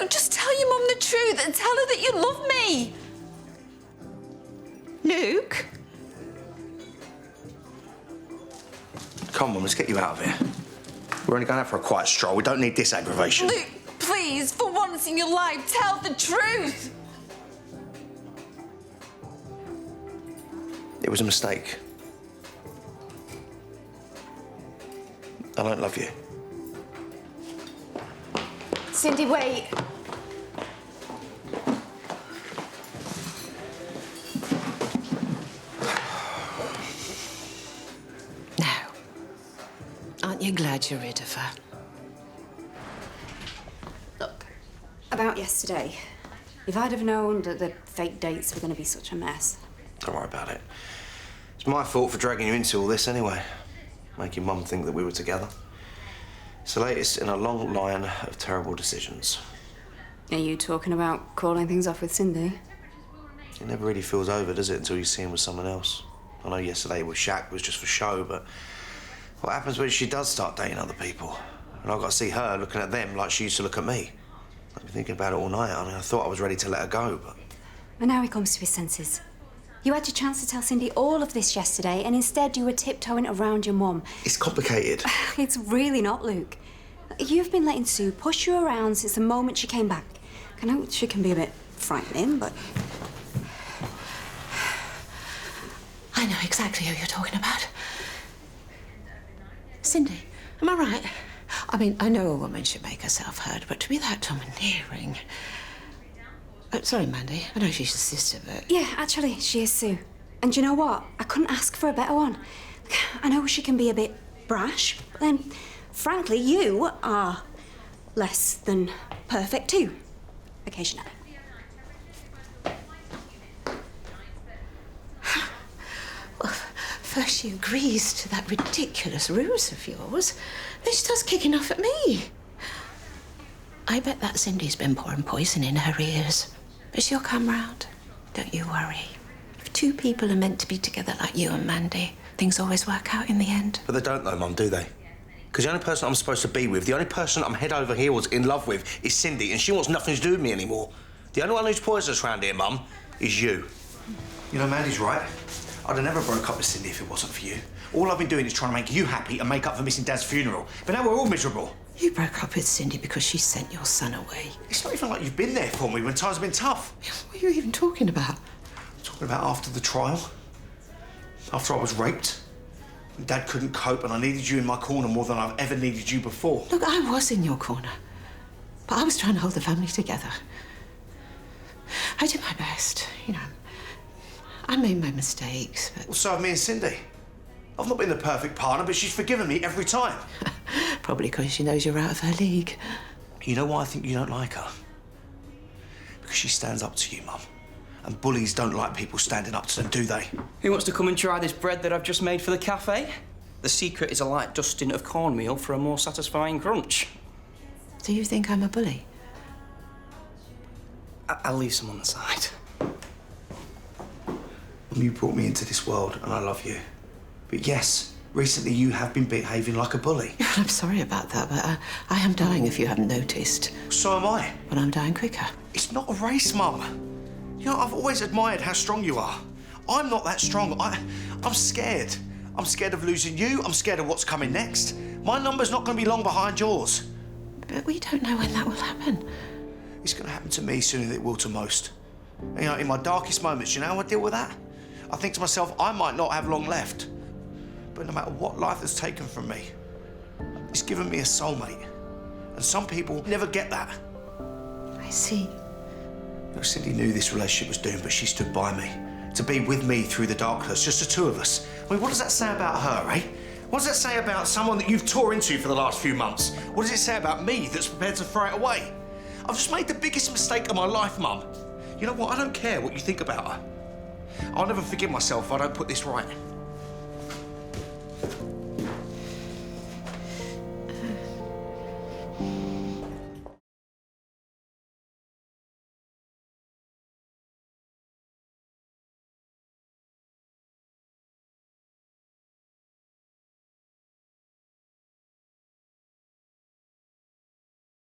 Luke, just tell your mum the truth and tell her that you love me. Luke? Come on, let's get you out of here. We're only going out for a quiet stroll. We don't need this aggravation. Luke, please, for once in your life, tell the truth. It was a mistake. I don't love you. Cindy, wait. Now, aren't you glad you're rid of her? Look, about yesterday. If I'd have known that the fake dates were going to be such a mess. Don't worry about it. It's my fault for dragging you into all this anyway. Making Mum think that we were together. It's the latest in a long line of terrible decisions. Are you talking about calling things off with Cindy? It never really feels over, does it, until you see him with someone else? I know yesterday with Shaq was just for show, but what happens when she does start dating other people? And I've got to see her looking at them like she used to look at me. I've been thinking about it all night. I mean, I thought I was ready to let her go, but... And now he comes to his senses. You had your chance to tell Cindy all of this yesterday, and instead you were tiptoeing around your mum. It's complicated. It's really not, Luke. You've been letting Sue push you around since the moment she came back. I know she can be a bit frightening, but... I know exactly who you're talking about. Cindy, am I right? I mean, I know a woman should make herself heard, but to be that domineering... sorry, Mandy. I know she's your sister, but... Yeah, actually, she is Sue. And you know what? I couldn't ask for a better one. I know she can be a bit brash, but then, frankly, you are less than perfect too, occasionally. Well, first she agrees to that ridiculous ruse of yours, then she starts kicking off at me. I bet that Cindy's been pouring poison in her ears. But she'll come round. Don't you worry. If two people are meant to be together like you and Mandy, things always work out in the end. But they don't though, Mum, do they? Because the only person I'm supposed to be with, the only person I'm head over heels in love with is Cindy, and she wants nothing to do with me anymore. The only one who's poisonous around here, Mum, is you. You know, Mandy's right. I'd have never broke up with Cindy if it wasn't for you. All I've been doing is trying to make you happy and make up for missing Dad's funeral. But now we're all miserable. You broke up with Cindy because she sent your son away. It's not even like you've been there for me when times have been tough. What are you even talking about? I'm talking about after the trial. After I was raped. And Dad couldn't cope and I needed you in my corner more than I've ever needed you before. Look, I was in your corner. But I was trying to hold the family together. I did my best, you know. I made my mistakes, but... Well, so have me and Cindy. I've not been the perfect partner, but she's forgiven me every time. Probably because she knows you're out of her league. You know why I think you don't like her? Because she stands up to you, Mum. And bullies don't like people standing up to them, do they? Who wants to come and try this bread that I've just made for the cafe? The secret is a light dusting of cornmeal for a more satisfying crunch. Do you think I'm a bully? I'll leave some on the side. You brought me into this world and I love you. But yes, recently you have been behaving like a bully. I'm sorry about that, but I am dying if you haven't noticed. So am I. But I'm dying quicker. It's not a race, Mum. You know, I've always admired how strong you are. I'm not that strong. I'm scared. I'm scared of losing you. I'm scared of what's coming next. My number's not going to be long behind yours. But we don't know when that will happen. It's going to happen to me sooner than it will to most. You know, in my darkest moments, you know how I deal with that? I think to myself, I might not have long left. But no matter what life has taken from me, it's given me a soulmate. And some people never get that. I see. Look, Cindy knew this relationship was doomed, but she stood by me. To be with me through the darkness, just the two of us. I mean, what does that say about her, eh? What does that say about someone that you've tore into for the last few months? What does it say about me that's prepared to throw it away? I've just made the biggest mistake of my life, Mum. You know what? I don't care what you think about her. I'll never forgive myself if I don't put this right.